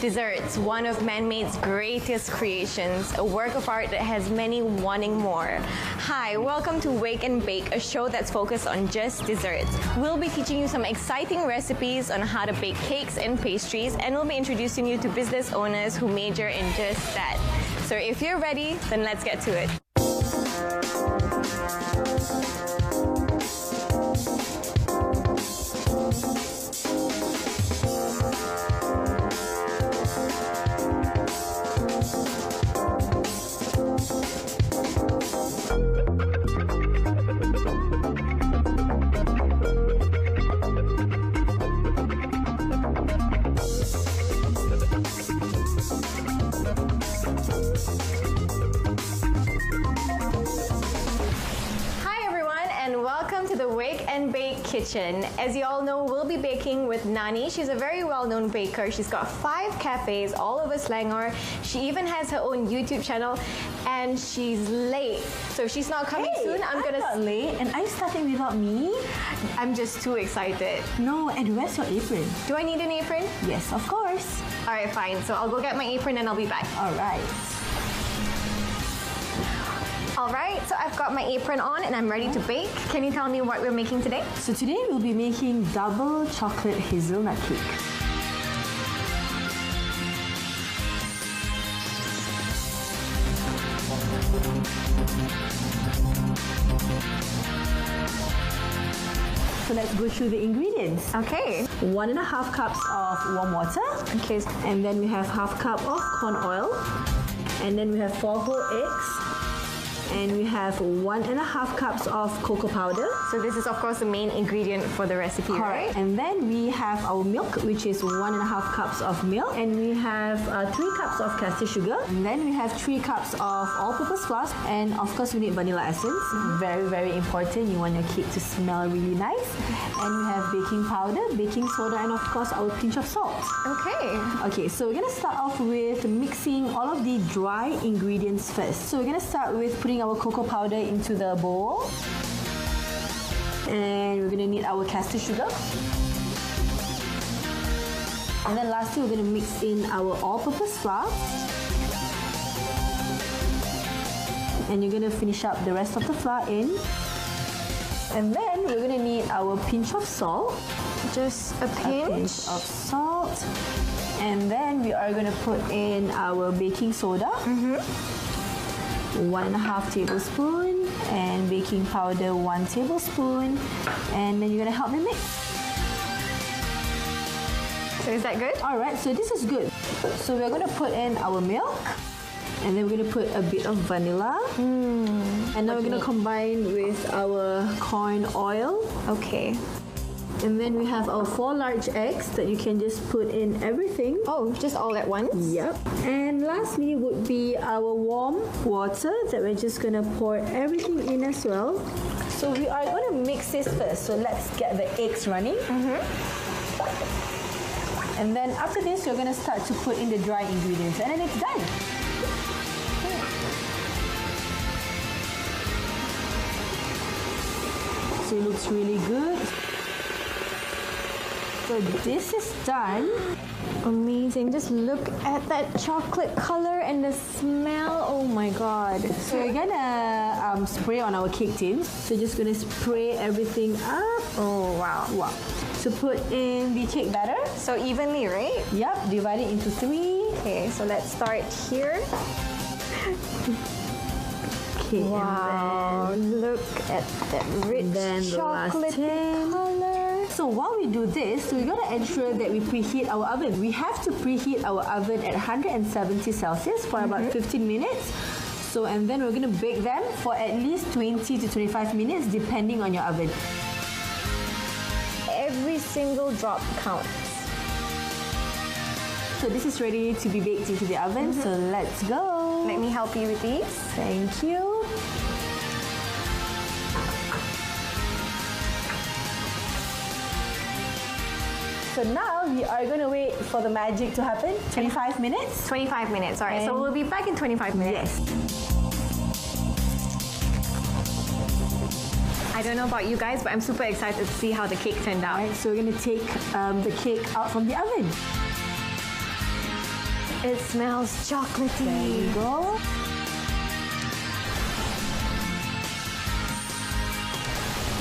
Desserts, one of man-made's greatest creations, a work of art that has many wanting more. Hi, welcome to Wake and Bake, a show that's focused on just desserts. We'll be teaching you some exciting recipes on how to bake cakes and pastries, and we'll be introducing you to business owners who major in just that. So if you're ready, then let's get to it. Kitchen. As you all know, we'll be baking with Nani. She's a very well-known baker. She's got 5 cafes all over Selangor. She even has her own YouTube channel, and she's late. So if she's not coming soon, I'm not late. And are you starting without me? I'm just too excited. No, and where's your apron? Do I need an apron? Yes, of course. All right, fine. So I'll go get my apron and I'll be back. All right. All right, so I've got my apron on and I'm ready to bake. Can you tell me what we're making today? So today we'll be making double chocolate hazelnut cake. So let's go through the ingredients. Okay. 1.5 cups of warm water. Okay. And then we have 1/2 cup of corn oil. And then we have 4 whole eggs. And we have 1.5 cups of cocoa powder. So this is of course the main ingredient for the recipe, right? And then we have our milk, which is 1.5 cups of milk. And we have 3 cups of caster sugar. And then we have 3 cups of all-purpose flour. And of course we need vanilla essence. Very, very important. You want your cake to smell really nice. And we have baking powder, baking soda, and of course our pinch of salt. Okay. Okay, so we're gonna start off with mixing all of the dry ingredients first. So we're gonna start with putting our cocoa powder into the bowl. And we're gonna need our caster sugar. And then lastly, we're gonna mix in our all-purpose flour. And you're gonna finish up the rest of the flour in. And then we're gonna need our pinch of salt. Just a pinch? A pinch of salt. And then we are gonna put in our baking soda. 1.5 tablespoon, and baking powder 1 tablespoon, and then you're gonna help me mix. So is that good? All right, so this is good. So we're gonna put in our milk, and then we're gonna put a bit of vanilla, and now we're gonna combine with our corn oil. Okay. And then we have our 4 large eggs that you can just put in everything. Oh, just all at once? Yep. And lastly would be our warm water that we're just gonna pour everything in as well. So we are gonna mix this first. So let's get the eggs running. And then after this, you're gonna start to put in the dry ingredients, and then it's done. So it looks really good. So this is done. Amazing. Just look at that chocolate color and the smell. Oh my god. So we're gonna spray on our cake tins. So just gonna spray everything up. Oh wow. Wow. So put in the cake batter. So evenly, right? Yep. Divide it into 3. Okay, so let's start here. Okay. Wow. Look at that rich chocolate color. So while we do this, we gotta ensure that we preheat our oven. We have to preheat our oven at 170 Celsius for about 15 minutes. So, and then we're gonna bake them for at least 20 to 25 minutes depending on your oven. Every single drop counts. So this is ready to be baked into the oven, so let's go. Let me help you with these. Thank you. So now we are going to wait for the magic to happen. 25 minutes. 25 minutes, all right. So we'll be back in 25 minutes. Yes. I don't know about you guys, but I'm super excited to see how the cake turned out. Alright, so we're going to take the cake out from the oven. It smells chocolatey. There you go.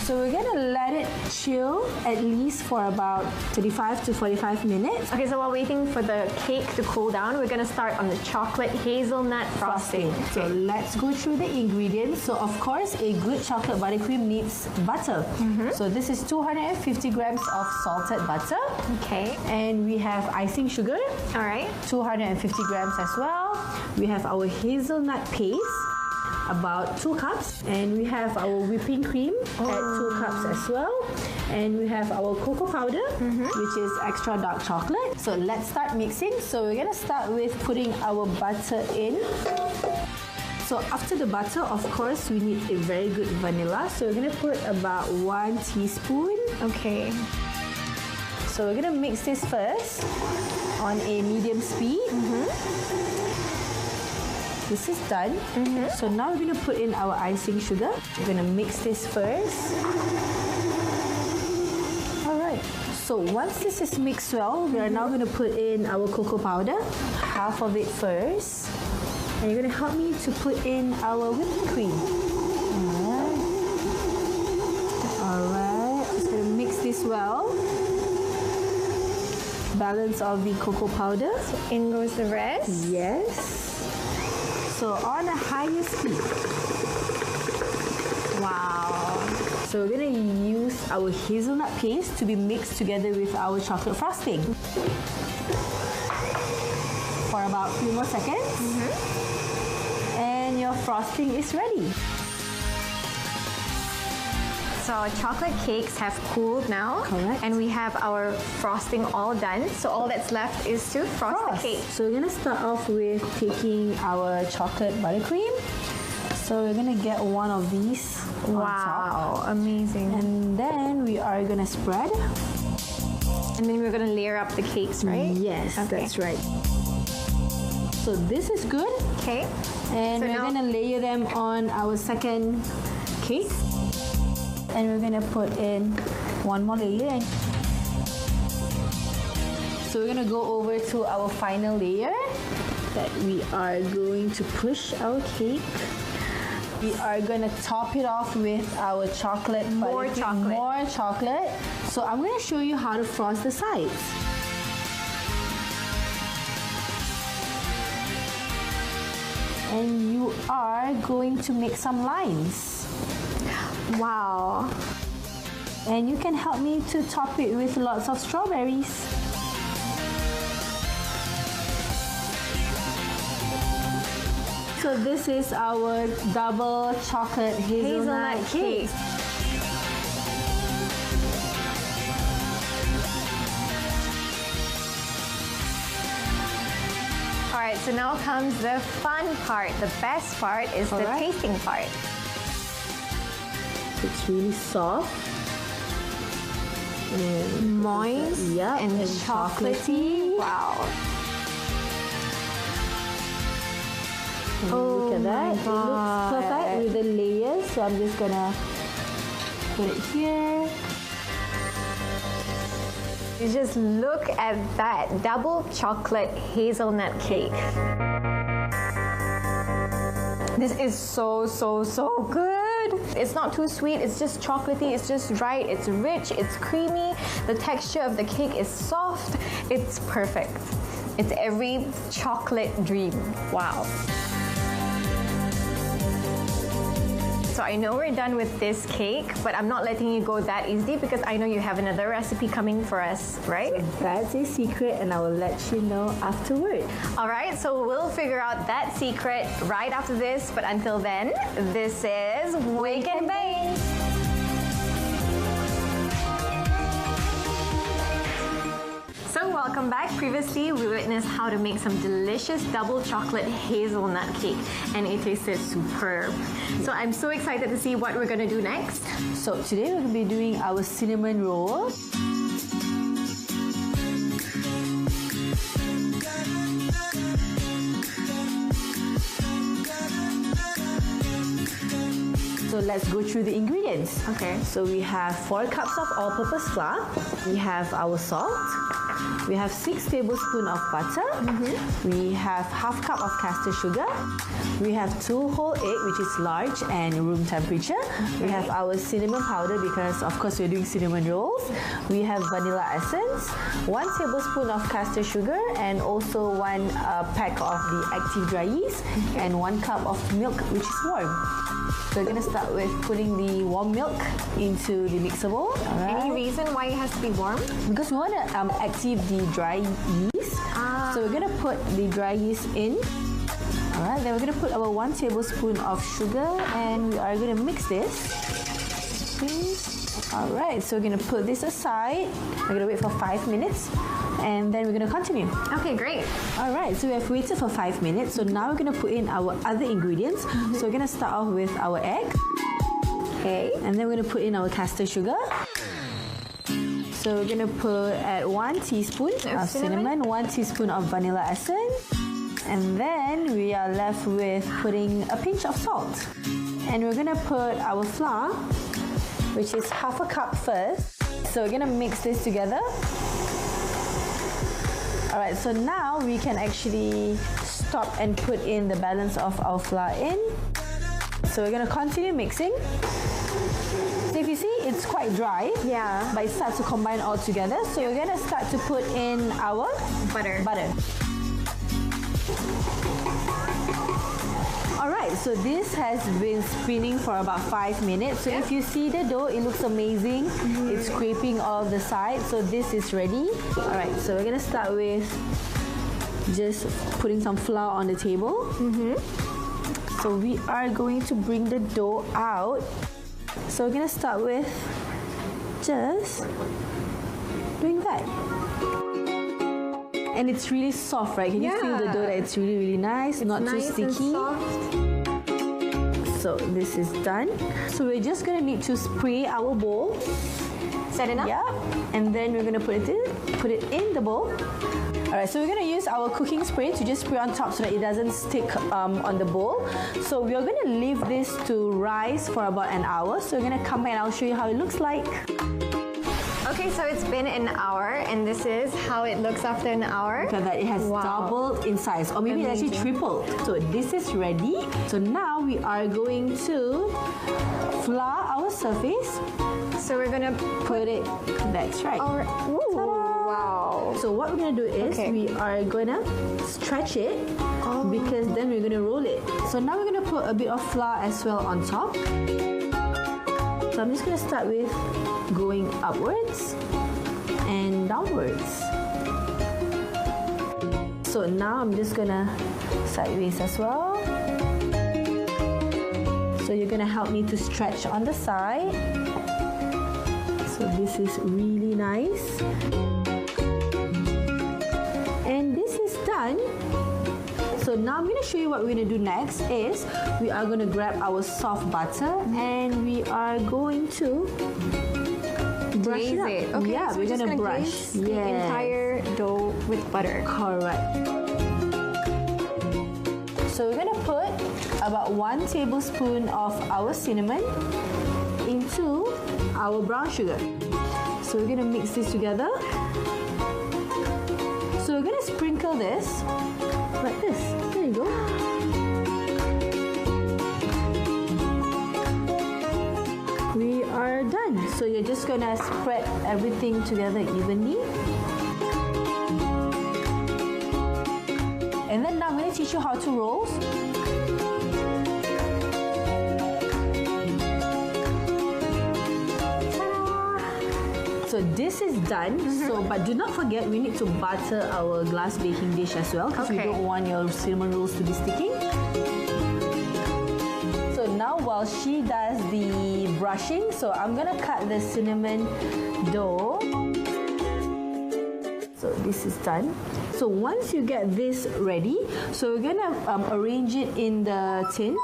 So we're gonna let it chill at least for about 35 to 45 minutes. Okay, so while waiting for the cake to cool down, we're gonna start on the chocolate hazelnut frosting. So let's go through the ingredients. So of course, a good chocolate buttercream needs butter. So this is 250 grams of salted butter. Okay. And we have icing sugar, All right. 250 grams as well. We have our hazelnut paste, about 2 cups, and we have our whipping cream at 2 cups as well, and we have our cocoa powder, which is extra dark chocolate. So let's start mixing. So we're gonna start with putting our butter in. So after the butter, of course, we need a very good vanilla. So we're gonna put about 1 teaspoon. Okay. So we're gonna mix this first on a medium speed. This is done. So now we're going to put in our icing sugar. We're going to mix this first. Alright, so once this is mixed well, we are now going to put in our cocoa powder. Half of it first. And you're going to help me to put in our whipping cream. Alright, just going to mix this well. Balance of the cocoa powder. In goes the rest. Yes. So on the highest speed. Wow. So we're going to use our hazelnut paste to be mixed together with our chocolate frosting. For about 3 more seconds. And your frosting is ready. So our chocolate cakes have cooled now. Correct. And we have our frosting all done. So all that's left is to frost the cake. So we're going to start off with taking our chocolate buttercream. So we're going to get one of these on top. Wow, amazing. And then we are going to spread. And then we're gonna layer up the cakes, right? Yes, Okay. that's right. So this is good. Okay. And So we're now- going to layer them on our second cake. And we're going to put in one more layer. So we're going to go over to our final layer that we are going to push our cake. We are going to top it off with our chocolate. More buttercream. chocolate. More chocolate. So I'm going to show you how to frost the sides. And you are going to make some lines. Wow. And you can help me to top it with lots of strawberries. So this is our double chocolate hazelnut cake. All right, so now comes the fun part. The best part is the Alright. tasting part. It's really soft. And Moist yeah, and chocolatey. Wow. And Oh look at that. my It God. looks perfect with the layers. So I'm just gonna put it here. You just look at that double chocolate hazelnut cake. This is so good. It's not too sweet, it's just chocolatey, it's just right, it's rich, it's creamy. The texture of the cake is soft, it's perfect. It's every chocolate dream. Wow. So I know we're done with this cake, but I'm not letting you go that easily because I know you have another recipe coming for us, right? That's a secret, and I will let you know afterward. All right, so we'll figure out that secret right after this. But until then, this is Wake and Bake. So welcome back. Previously, we witnessed how to make some delicious double chocolate hazelnut cake, and it tasted superb. So I'm so excited to see what we're gonna do next. So today we're going to be doing our cinnamon roll. So let's go through the ingredients. Okay. So we have 4 cups of all-purpose flour. We have our salt. We have 6 tablespoons of butter. We have half cup of castor sugar. We have 2 whole egg, which is large and room temperature. We have our cinnamon powder because of course we're doing cinnamon rolls. We have vanilla essence, 1 tablespoon of castor sugar, and also 1 pack of the active dry yeast, and 1 cup of milk, which is warm. So we're going to start with putting the warm milk into the mixer bowl. Any reason why it has to be warm? Because we want to active the dry yeast. So we're going to put the dry yeast in. Alright, then we're going to put our 1 tablespoon of sugar, and we are going to mix this. Alright, so we're going to put this aside. We're going to wait for 5 minutes, and then we're going to continue. Okay, great. Alright, so we have waited for 5 minutes. So now we're going to put in our other ingredients. So we're going to start off with our egg. Okay. And then we're going to put in our castor sugar. So we're going to put at 1 teaspoon of cinnamon, 1 teaspoon of vanilla essence. And then we are left with putting a pinch of salt. And we're going to put our flour, which is half a cup first. So we're going to mix this together. Alright, so now we can actually stop and put in the balance of our flour in. So we're going to continue mixing. So if you see, it's quite dry. Yeah. But it starts to combine all together. So we're going to start to put in our Butter. Alright, so this has been spinning for about 5 minutes. So if you see the dough, it looks amazing. It's scraping all the sides. So this is ready. Alright, so we're going to start with just putting some flour on the table. So we are going to bring the dough out. So we're going to start with just doing that. And it's really soft, right? Can you feel the dough that it's really, really nice, not too sticky? So this is done. So we're just gonna need to spray our bowl. Is that enough? Yeah. And then we're gonna put it in the bowl. Alright, so we're gonna use our cooking spray to just spray on top so that it doesn't stick on the bowl. So we're gonna leave this to rise for about an hour. So we're gonna come back and I'll show you how it looks like. Okay, so it's been an hour, and this is how it looks after an hour. Look at that, it has doubled in size, or maybe it actually tripled. So this is ready. So now we are going to flour our surface. So we're gonna Put it, that's right. Wow. So what we're gonna do is we are gonna stretch it because then we're gonna roll it. So now we're gonna put a bit of flour as well on top. So I'm just gonna start with going upwards and downwards. So now I'm just gonna sideways as well. So you're gonna help me to stretch on the side. So this is really nice. And this is done. So now I'm going to show you what we're going to do next is we are going to grab our soft butter and we are going to brush it up. Okay, yeah, so we're going to brush glaze the entire dough with butter. Correct. So we're going to put about 1 tablespoon of our cinnamon into our brown sugar. So we're going to mix this together. So we're going to sprinkle this like this. There you go. We are done. So you're just going to spread everything together evenly. And then now I'm going to teach you how to roll. So this is done. So, but do not forget we need to butter our glass baking dish as well because we don't want your cinnamon rolls to be sticking. So now while she does the brushing, so I'm gonna cut the cinnamon dough. So this is done. So once you get this ready, so we're gonna arrange it in the tin.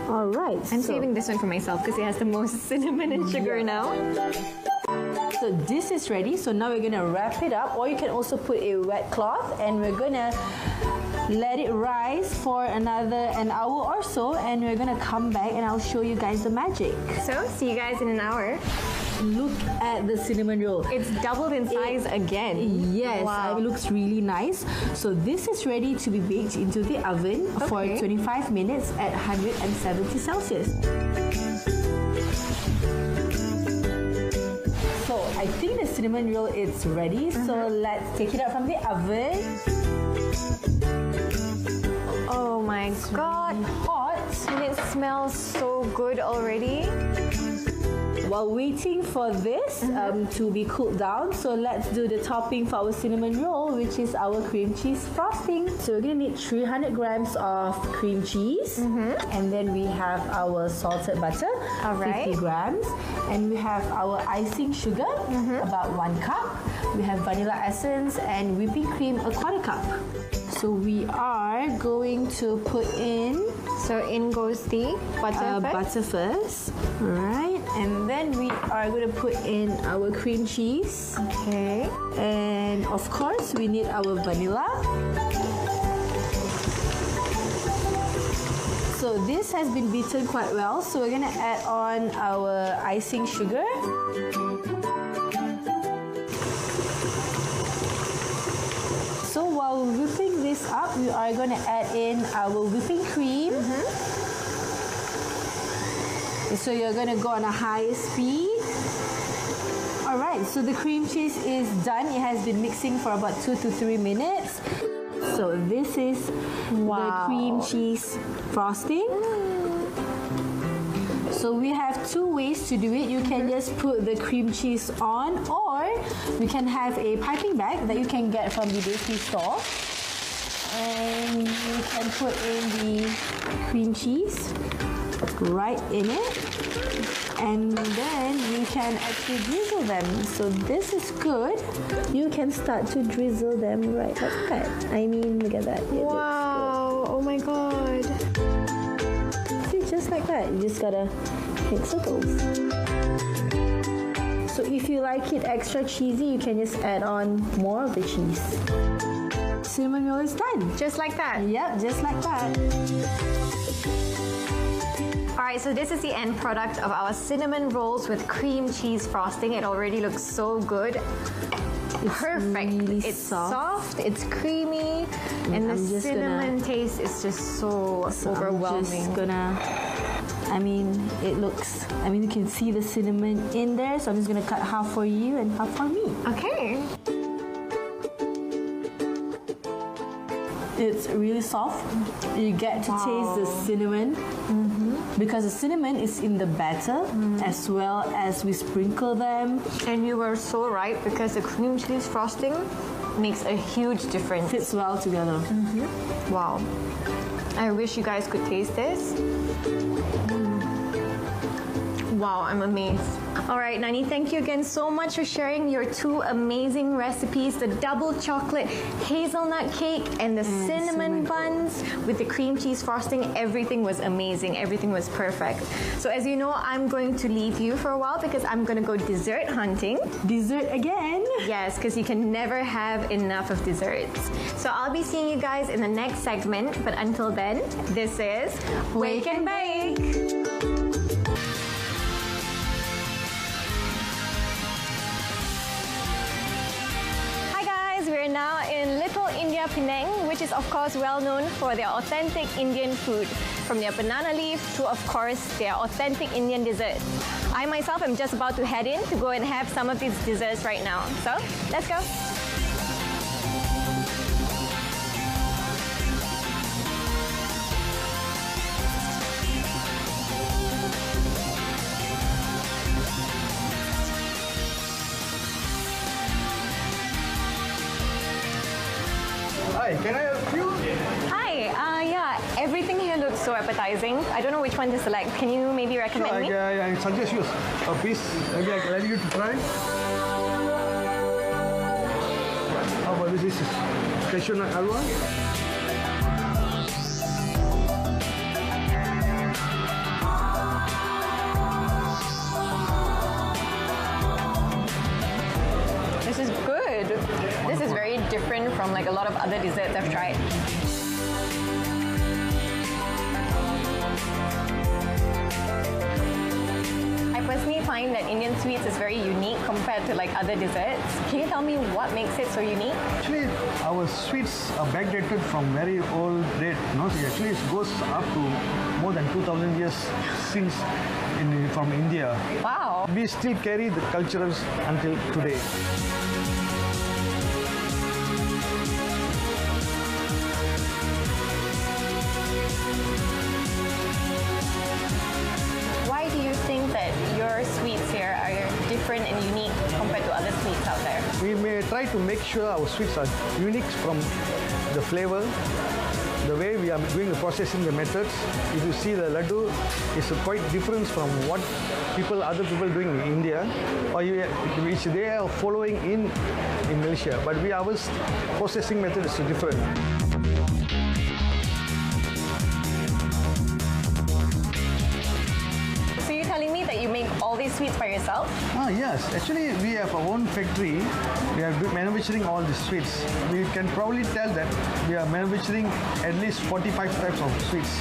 Alright. I'm saving this one for myself because it has the most cinnamon and sugar now. So this is ready. So now we're going to wrap it up, or you can also put a wet cloth and we're going to let it rise for another an hour or so, and we're gonna come back and I'll show you guys the magic. So, see you guys in an hour. Look at the cinnamon roll. It's doubled in size again. Yes, Wow. it looks really nice. So this is ready to be baked into the oven for Okay. 25 minutes at 170 Celsius. So I think the cinnamon roll is ready. So let's take it out from the oven. Oh my god. Hot. And it smells so good already. While waiting for this to be cooled down, so let's do the topping for our cinnamon roll, which is our cream cheese frosting. So we're gonna need 300 grams of cream cheese, and then we have our salted butter, All right. 50 grams, and we have our icing sugar, about 1 cup. We have vanilla essence and whipping cream, a 1/4 cup. So we are going to put in So in goes the butter first. butter first, right? And then we are going to put in our cream cheese. Okay. And of course, we need our vanilla. So this has been beaten quite well. So we're going to add on our icing sugar. So while whipping this up, we are going to add in our whipping cream. So you're going to go on a high speed. Alright, so the cream cheese is done. It has been mixing for about 2 to 3 minutes. So this is the cream cheese frosting. So we have 2 ways to do it. You can just put the cream cheese on, or you can have a piping bag that you can get from the bakery store. And you can put in the cream cheese right in it, and then you can actually drizzle them. So this is good. You can start to drizzle them right like that. I mean, look at that. It looks Wow. Oh my god. good. See, just like that. You just gotta make circles. So if you like it extra cheesy, you can just add on more of the cheese. Cinnamon roll is done. Just like that. Yep, just like that. Alright, so this is the end product of our cinnamon rolls with cream cheese frosting. It already looks so good. Perfect. really It's soft. soft, it's creamy, and the I'm just cinnamon taste is just so overwhelming. I'm just gonna, you can see the cinnamon in there, so I'm just gonna cut half for you and half for me. Okay. It's really soft. You get to taste the cinnamon because the cinnamon is in the batter as well as we sprinkle them. And you were so right, because the cream cheese frosting makes a huge difference. Fits well together. Wow. I wish you guys could taste this. Wow, I'm amazed. All right, Nani, thank you again so much for sharing your 2 amazing recipes, the double chocolate hazelnut cake and the cinnamon buns with the cream cheese frosting. Everything was amazing. Everything was perfect. So as you know, I'm going to leave you for a while because I'm going to go dessert hunting. Dessert again. Yes, because you can never have enough of desserts. So I'll be seeing you guys in the next segment. But until then, this is Wake and Bake. We're now in Little India, Penang, which is of course well known for their authentic Indian food, from their banana leaf to of course their authentic Indian desserts. I myself am just about to head in to go and have some of these desserts right now. So let's go. Hi, can I help you? Hi, yeah, everything here looks so appetizing. I don't know which one to select. Can you maybe recommend me? I suggest you a piece. Maybe I can let you to try. How about this? This is cashew nut halwa. This is good. This is very different from like a lot of other desserts I've tried. find that Indian sweets is very unique compared to like other desserts. Can you tell me what makes it so unique? Actually, our sweets are backdated from very old date. Actually, it goes up to more than 2,000 years since from India. Wow. We still carry the cultures until today. Why do you think that your sweets here are different and unique compared to other sweets out there? We may try to make sure our sweets are unique from the flavor, the way we are doing the processing, the methods. If you see the laddu, it's quite different from what other people doing in India, or which they are following in Malaysia. But our processing method is different. So you're telling me that you make all these sweets by yourself? Yes. Actually, we have our own factory. We are manufacturing all the sweets. We can probably tell that we are manufacturing at least 45 types of sweets.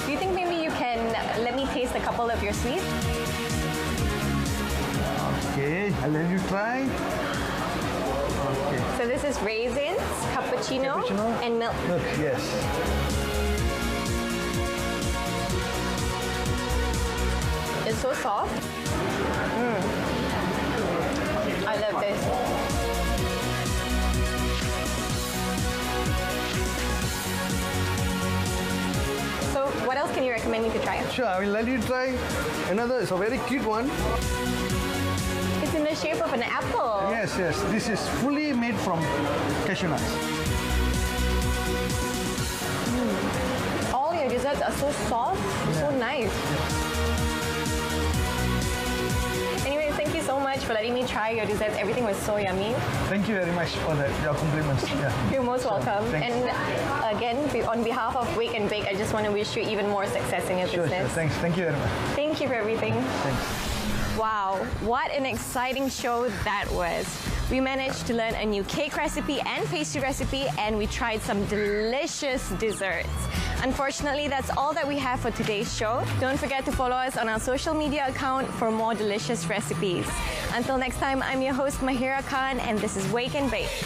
Do you think maybe you can let me taste a couple of your sweets? Okay, I'll let you try. Okay. So this is raisins, cappuccino, and milk. Milk, yes. It's so soft. I love this. So what else can you recommend me to try? Sure, I will let you try another. It's a very cute one. It's in the shape of an apple. Yes. This is fully made from cashew nuts. All your desserts are so soft, so nice. Anyway, thank you so much for letting me try your desserts. Everything was so yummy. Thank you very much for your compliments. Yeah. You're most welcome. Thanks. And again, on behalf of Wake and Bake, I just want to wish you even more success in your business. Sure. Thanks. Thank you very much. Thank you for everything. Thanks. Wow, what an exciting show that was. We managed to learn a new cake recipe and pastry recipe, and we tried some delicious desserts. Unfortunately, that's all that we have for today's show. Don't forget to follow us on our social media account for more delicious recipes. Until next time, I'm your host Mahira Khan, and this is Wake and Bake.